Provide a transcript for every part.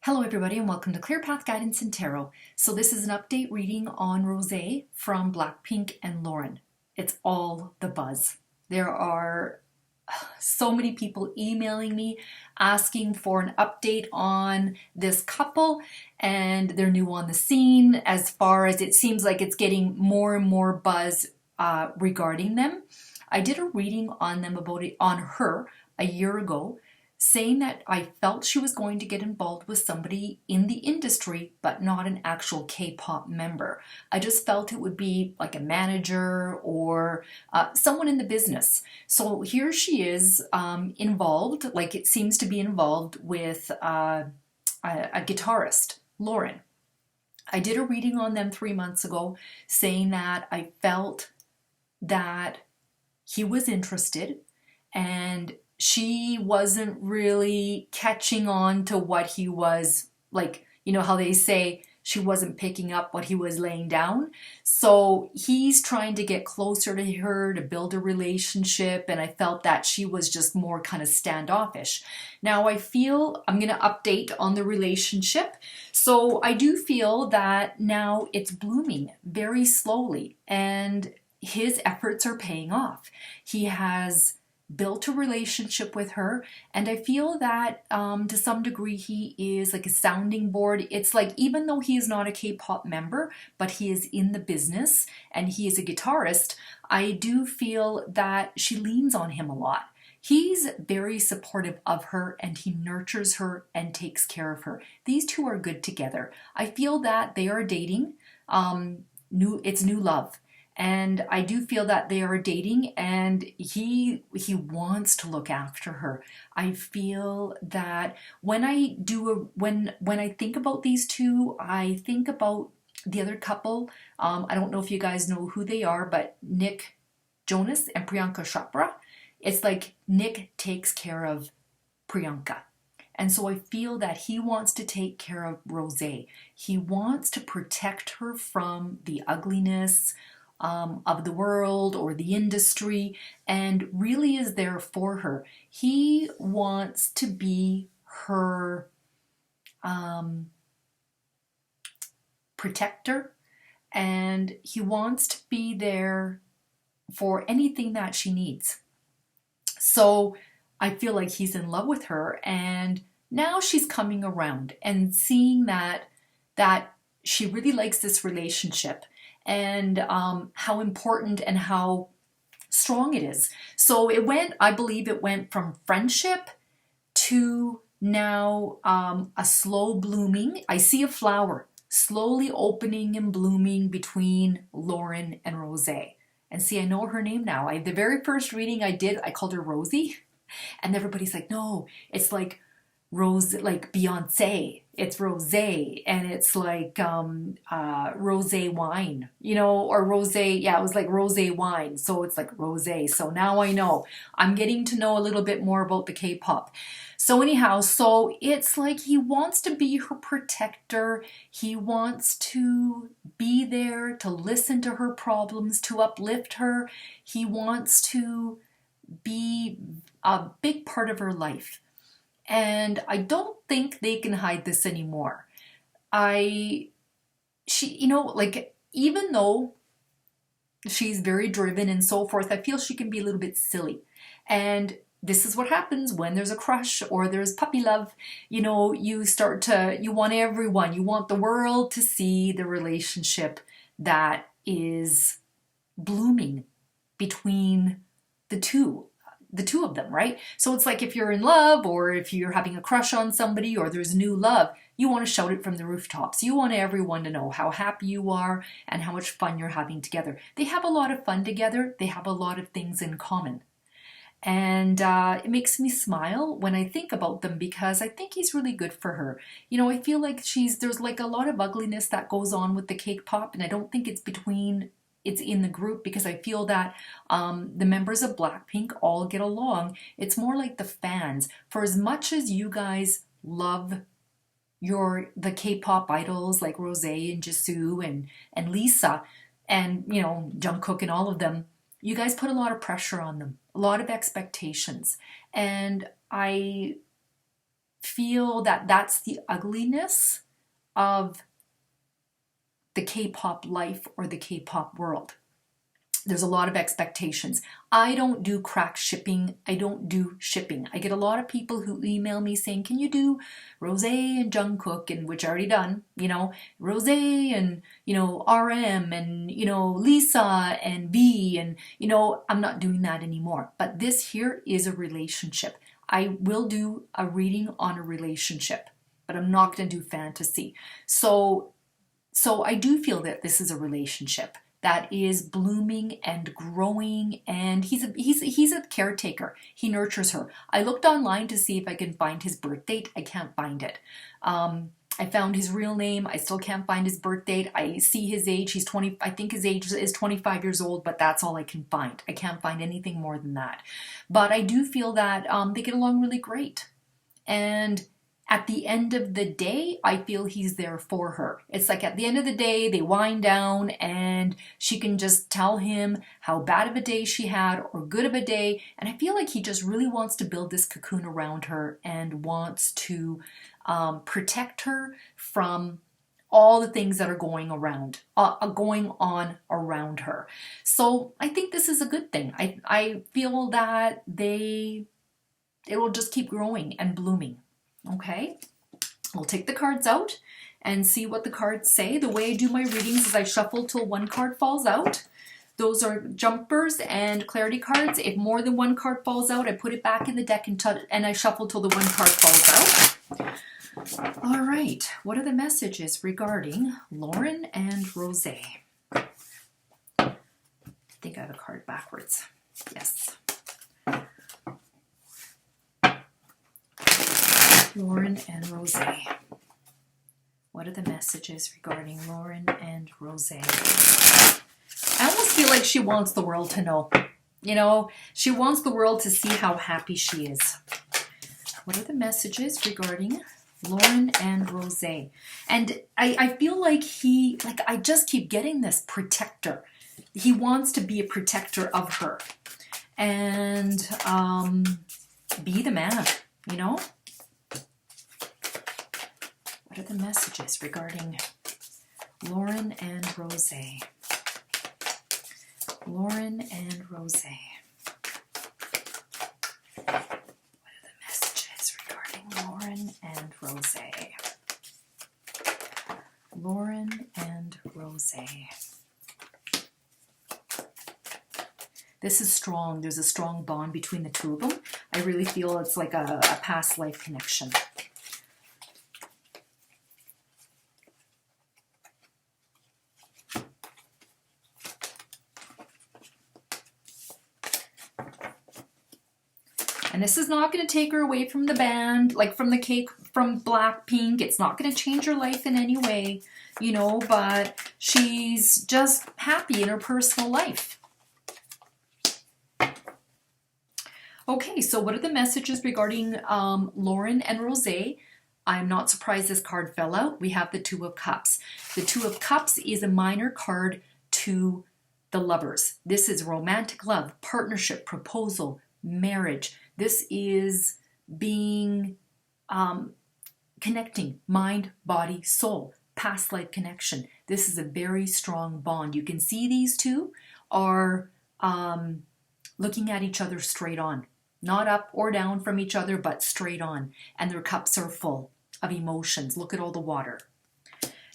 Hello everybody and welcome to Clear Path Guidance and Tarot. So this is an update reading on Rosé from Blackpink and Loren. It's all the buzz. There are so many people emailing me asking for an update on this couple, and they're new on the scene as far as it seems like it's getting more and more buzz regarding them. I did a reading on them on her a year ago, saying that I felt she was going to get involved with somebody in the industry, but not an actual K-pop member. I just felt it would be like a manager or someone in the business. So here she is involved, like it seems to be involved with a guitarist, Loren. I did a reading on them 3 months ago saying that I felt that he was interested and she wasn't really catching on to what he was like. You know how they say she wasn't picking up what he was laying down. So he's trying to get closer to her to build a relationship, and I felt that she was just more kind of standoffish. Now I feel I'm going to update on the relationship. So I do feel that now it's blooming very slowly and his efforts are paying off. He has built a relationship with her, and I feel that to some degree he is like a sounding board. It's like, even though he is not a K-pop member, but he is in the business and he is a guitarist, I do feel that she leans on him a lot. He's very supportive of her and he nurtures her and takes care of her. These two are good together. I feel that they are dating. It's new love. And I do feel that they are dating, and he wants to look after her. I feel that when I think about these two, I think about the other couple. I don't know if you guys know who they are, but Nick Jonas and Priyanka Chopra. It's like Nick takes care of Priyanka. And so I feel that he wants to take care of Rosé. He wants to protect her from the ugliness of the world or the industry, and really is there for her. He wants to be her protector, and he wants to be there for anything that she needs. So I feel like he's in love with her, and now she's coming around and seeing that she really likes this relationship, and how important and how strong it is. So I believe it went from friendship to now a slow blooming. I see a flower slowly opening and blooming between Loren and Rosé. And see, I know her name now. The very first reading I did, I called her Rosie. And everybody's like, no, it's like Rose, like Beyonce. It's Rosé, and it's like rosé wine, or rosé. Yeah, it was like rosé wine, so it's like rosé. So now I know. I'm getting to know a little bit more about the K-pop. So anyhow, so it's like he wants to be her protector. He wants to be there to listen to her problems, to uplift her. He wants to be a big part of her life. And I don't think they can hide this anymore. Like, even though she's very driven and so forth, I feel she can be a little bit silly. And this is what happens when there's a crush or there's puppy love. You want everyone, you want the world to see the relationship that is blooming between the two of them, right? So it's like if you're in love, or if you're having a crush on somebody, or there's new love, you want to shout it from the rooftops. You want everyone to know how happy you are and how much fun you're having together. They have a lot of fun together. They have a lot of things in common. And it makes me smile when I think about them, because I think he's really good for her. I feel like there's like a lot of ugliness that goes on with the K-pop, and I don't think it's in the group, because I feel that the members of Blackpink all get along. It's more like the fans. For as much as you guys love the K-pop idols like Rosé and Jisoo and Lisa and Jungkook and all of them, you guys put a lot of pressure on them, a lot of expectations. And I feel that that's the ugliness of the K-pop life or the K-pop world. There's a lot of expectations. I don't do crack shipping. I don't do shipping. I get a lot of people who email me saying, can you do Rosé and Jungkook, and which I already done, you know, Rosé and, you know, RM and, you know, Lisa and V, and, you know, I'm not doing that anymore. But this here is a relationship. I will do a reading on a relationship, but I'm not going to do fantasy. So I do feel that this is a relationship that is blooming and growing, and he's a caretaker. He nurtures her. I looked online to see if I can find his birth date. I can't find it. I found his real name. I still can't find his birth date. I see his age. He's 20. I think his age is 25 years old, but that's all I can find. I can't find anything more than that. But I do feel that they get along really great. And at the end of the day, I feel he's there for her. It's like at the end of the day, they wind down and she can just tell him how bad of a day she had or good of a day. And I feel like he just really wants to build this cocoon around her and wants to protect her from all the things that are going on around her. So I think this is a good thing. I feel that it will just keep growing and blooming. Okay, we'll take the cards out and see what the cards say. The way I do my readings is I shuffle till one card falls out. Those are jumpers and clarity cards. If more than one card falls out, I put it back in the deck and I shuffle till the one card falls out. All right, what are the messages regarding Loren and Rosé? I think I have a card backwards. Yes. Loren and Rosé. What are the messages regarding Loren and Rosé? I almost feel like she wants the world to know. You know, she wants the world to see how happy she is. What are the messages regarding Loren and Rosé? And I feel like I just keep getting this protector. He wants to be a protector of her. And be the man, you know? What are the messages regarding Loren and Rosé? Loren and Rosé. What are the messages regarding Loren and Rosé? Loren and Rosé. This is strong. There's a strong bond between the two of them. I really feel it's like a past life connection. And this is not going to take her away from the band, like from Blackpink. It's not going to change her life in any way, you know, but she's just happy in her personal life. Okay, so what are the messages regarding Loren and Rosé? I'm not surprised this card fell out. We have the Two of Cups. The Two of Cups is a minor card to the lovers. This is romantic love, partnership, proposal, marriage. This is being connecting mind, body, soul, past life connection. This is a very strong bond. You can see these two are looking at each other straight on. Not up or down from each other, but straight on. And their cups are full of emotions. Look at all the water.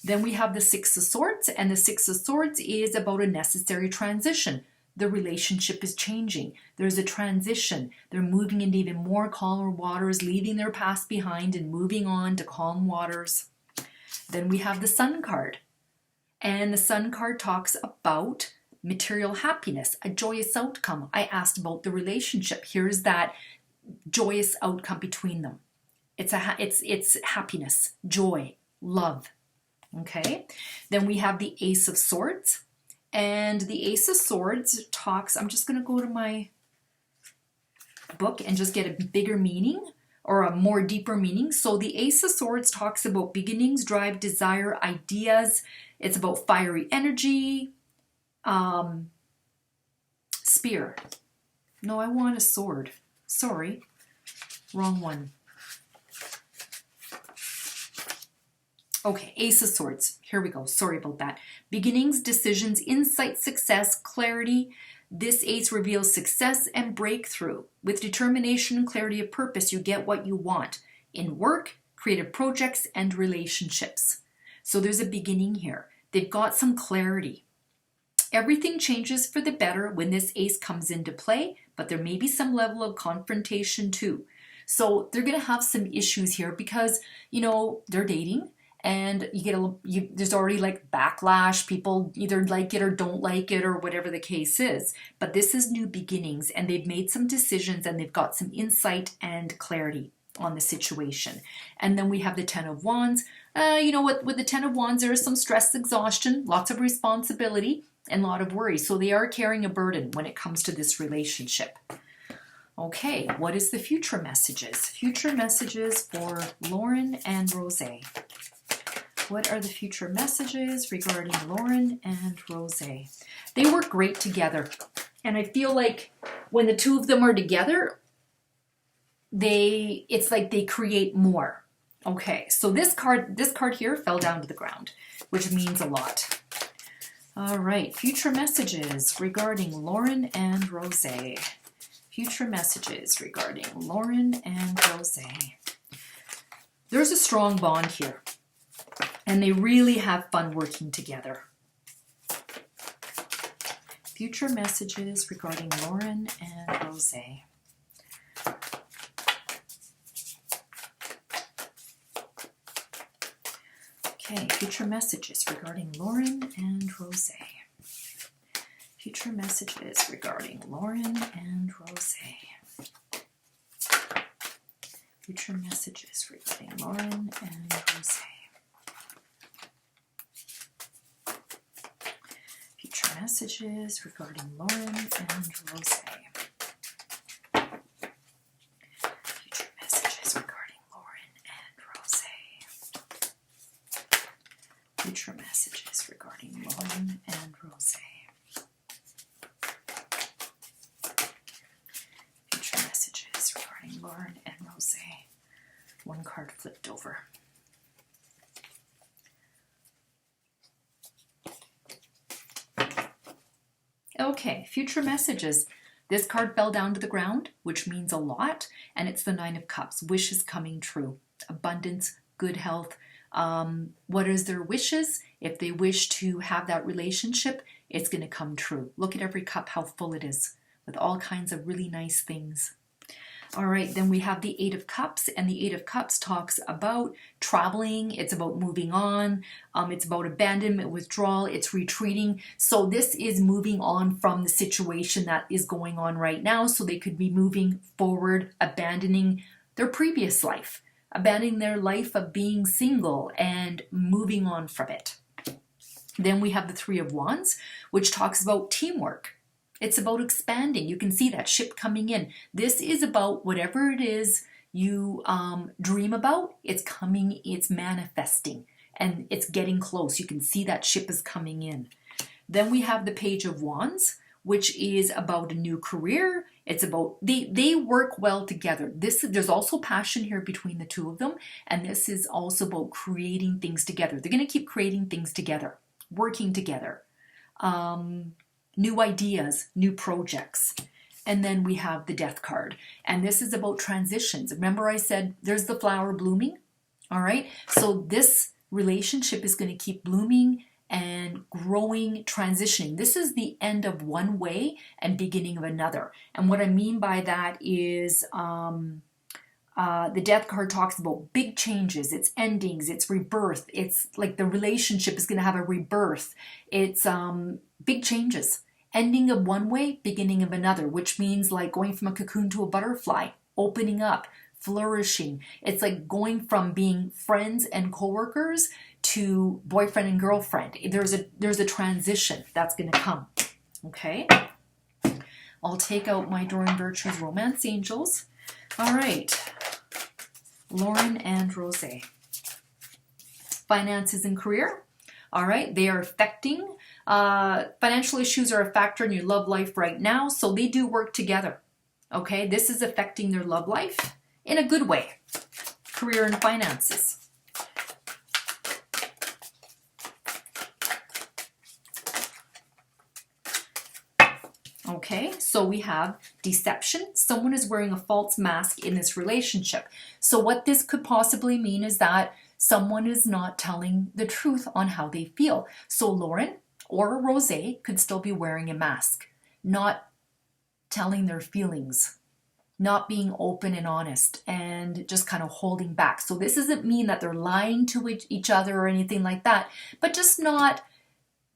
Then we have the Six of Swords, and the Six of Swords is about a necessary transition. The relationship is changing. There's a transition. They're moving into even more calmer waters, leaving their past behind and moving on to calm waters. Then we have the Sun card. And the Sun card talks about material happiness, a joyous outcome. I asked about the relationship. Here's that joyous outcome between them. It's happiness, joy, love. Okay. Then we have the Ace of Swords. And the Ace of Swords talks, I'm just going to go to my book and just get a bigger meaning or a more deeper meaning. So the Ace of Swords talks about beginnings, drive, desire, ideas. It's about fiery energy. Spear. No, I want a sword. Sorry. Wrong one. Okay, Ace of Swords. Here we go. Sorry about that. Beginnings, decisions, insight, success, clarity. This ace reveals success and breakthrough. With determination and clarity of purpose, you get what you want in work, creative projects, and relationships. So there's a beginning here. They've got some clarity. Everything changes for the better when this ace comes into play, but there may be some level of confrontation too. So they're going to have some issues here because, you know, they're dating. And there's already like backlash. People either like it or don't like it or whatever the case is. But this is new beginnings and they've made some decisions and they've got some insight and clarity on the situation. And then we have the Ten of Wands. You know what? With the Ten of Wands, there is some stress, exhaustion, lots of responsibility and a lot of worry. So they are carrying a burden when it comes to this relationship. Okay, what is the future messages? Future messages for Loren and Rosé. What are the future messages regarding Loren and Rosé? They work great together. And I feel like when the two of them are together, it's like they create more. Okay, so this card here fell down to the ground, which means a lot. All right, future messages regarding Loren and Rosé. Future messages regarding Loren and Rosé. There's a strong bond here. And they really have fun working together. Future messages regarding Loren and Rosé. Okay, future messages regarding Loren and Rosé. Future messages regarding Loren and Rosé. Future messages regarding Loren and Rosé. Future messages regarding Loren and Rosé. Future messages regarding Loren and Rosé. Future messages regarding Loren and Rosé. Future messages regarding Loren and Rosé. One card flipped over. Okay, future messages. This card fell down to the ground, which means a lot, and it's the Nine of Cups. Wishes coming true. Abundance, good health. What is their wishes? If they wish to have that relationship, it's going to come true. Look at every cup, how full it is, with all kinds of really nice things. All right, then we have the Eight of Cups, and the Eight of Cups talks about traveling. It's about moving on. It's about abandonment, withdrawal. It's retreating. So this is moving on from the situation that is going on right now. So they could be moving forward, abandoning their previous life, abandoning their life of being single and moving on from it. Then we have the Three of Wands, which talks about teamwork. It's about expanding. You can see that ship coming in. This is about whatever it is you dream about. It's coming, it's manifesting, and it's getting close. You can see that ship is coming in. Then we have the Page of Wands, which is about a new career. It's about, they work well together. There's also passion here between the two of them, and this is also about creating things together. They're going to keep creating things together, working together. New ideas, new projects. And then we have the Death card. And this is about transitions. Remember I said there's the flower blooming? All right. So this relationship is going to keep blooming and growing, transitioning. This is the end of one way and beginning of another. And what I mean by that is the Death card talks about big changes, it's endings, it's rebirth. It's like the relationship is going to have a rebirth. It's big changes. Ending of one way, beginning of another, which means like going from a cocoon to a butterfly, opening up, flourishing. It's like going from being friends and coworkers to boyfriend and girlfriend. There's a transition that's going to come. Okay. I'll take out my Doreen Virtue's Romance Angels. All right. Loren and Rosé. Finances and career. All right. They are affecting. Financial issues are a factor in your love life right now, so they do work together. Okay, this is affecting their love life in a good way. Career and finances. Okay, so we have deception. Someone is wearing a false mask in this relationship. So what this could possibly mean is that someone is not telling the truth on how they feel. So Loren or Rosé could still be wearing a mask, not telling their feelings, not being open and honest, and just kind of holding back. So this doesn't mean that they're lying to each other or anything like that, but just not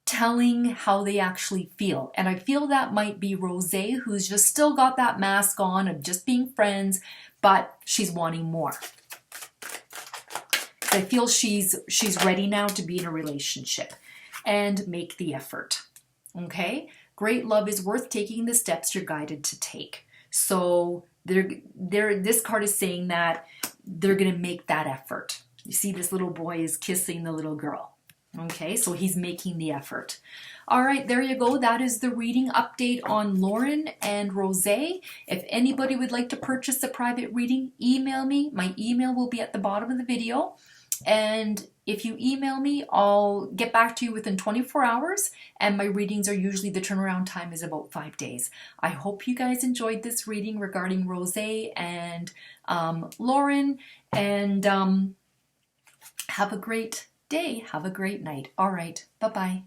telling how they actually feel. And I feel that might be Rosé, who's just still got that mask on of just being friends, but she's wanting more. I feel she's ready now to be in a relationship and make the effort. Okay? Great love is worth taking the steps you're guided to take. So this card is saying that they're going to make that effort. You see, this little boy is kissing the little girl. Okay, so he's making the effort. All right, there you go. That is the reading update on Loren and Rosé. If anybody would like to purchase a private reading, email me. My email will be at the bottom of the video. And if you email me, I'll get back to you within 24 hours. And my readings are usually, the turnaround time is about 5 days. I hope you guys enjoyed this reading regarding Rosé and Loren. And have a great day. Have a great night. All right. Bye-bye.